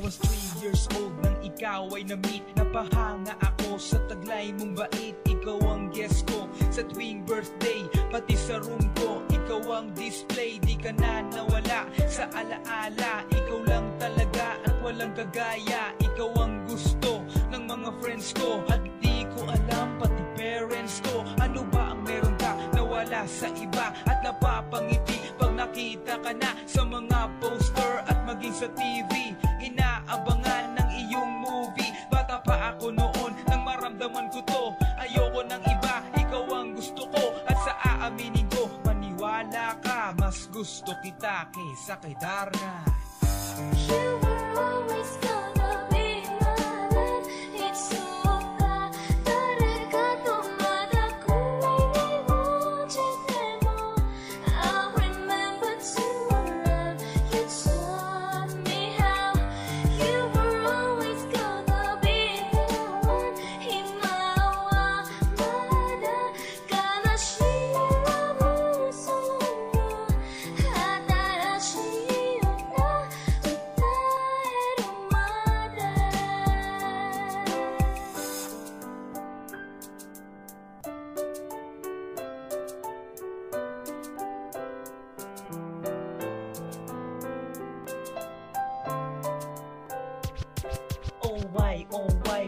was 3 years old nang ikaw ay na-meet. Napahanga ako sa taglay mong bait. Ikaw ang guest ko sa tuwing birthday, pati sa room ko. Ikaw ang display, di ka na nawala sa alaala. Ikaw lang talaga at walang kagaya. Ikaw ang gusto ng mga friends ko, at di ko alam pati parents ko. Ano ba ang meron ka na wala sa iba, at napapangiti pag nakita ka na sa mga poster at maging sa TV. Inaabangan ng iyong movie. Bata pa ako noon nang maramdaman ko to. Ayoko ng iba, ikaw ang gusto ko. At sa aaminin ko, maniwala ka, mas gusto kita kaysa kay Darna. You were always gonna be mine. It's so bad. 다르가도 마다 꿈이 이루어질 때도 I remember to love you taught me how. You were always gonna be the one. 희망과 마다 가나시와 무서워 하나라시오나 Oh why,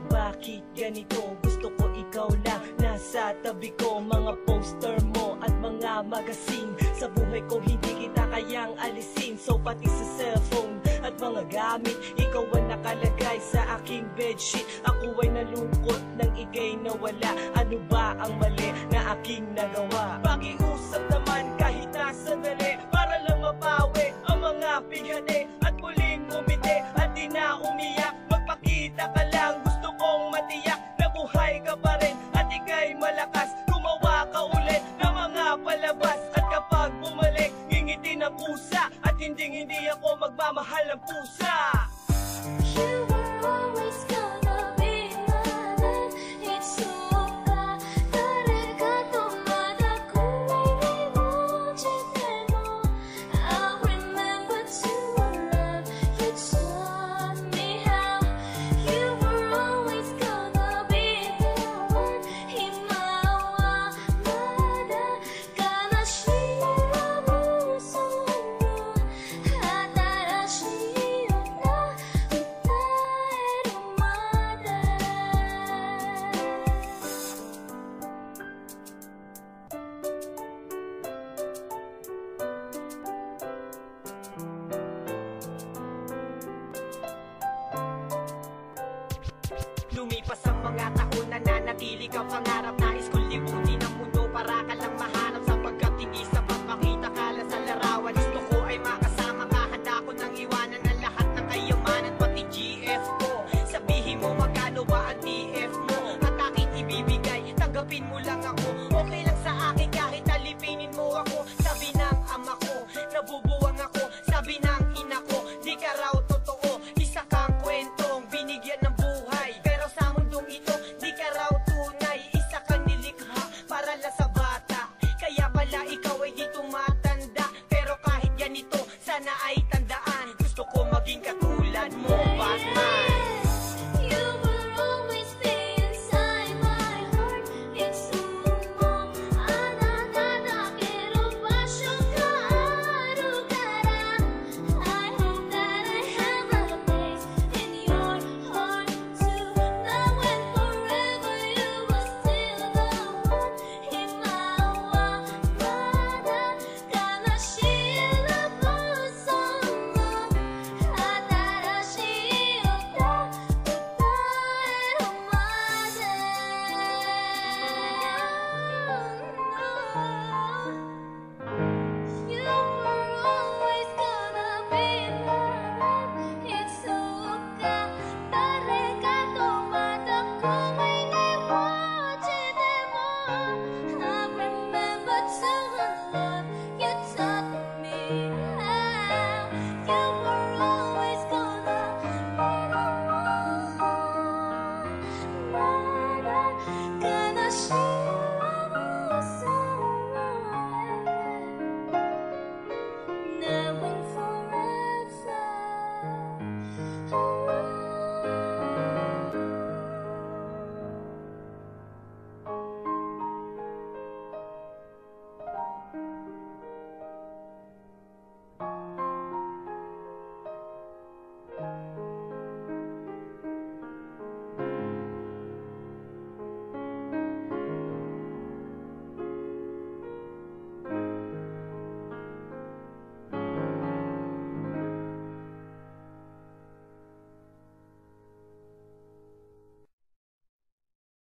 bakit ganito? Gusto ko ikaw lang nasa tabi ko. Mga poster mo at mga magazine sa buhay ko, hindi kita kayang alisin. So pati sa cellphone at mga gamit, ikaw ang nakalagay sa aking bedsheet. Ako ay nalungkot nang ika'y nawala. Ano ba ang mali na aking nagawa? Pakiusap naman kahit na sandali, para lang mapawi ang mga bighani at muling umiti at di na umiyak. Magpakita ka lang, gusto kong matiyak na buhay ka pa rin at ika'y malakas. Gumawa ka ulit ng mga palabas, at kapag bumalik, ngingiti ng pusa, at hindi ako magmamahal ng pusa. You were always gonna be mine. It's so bad. 다르가도 마다 꿈이 이루어질 때도 I remember to love you taught me how. You were always gonna be the one. 희망과 마다 가나시와 무서워 하나라시오나 Lumipas ang mga taon, nananatili ka pangarap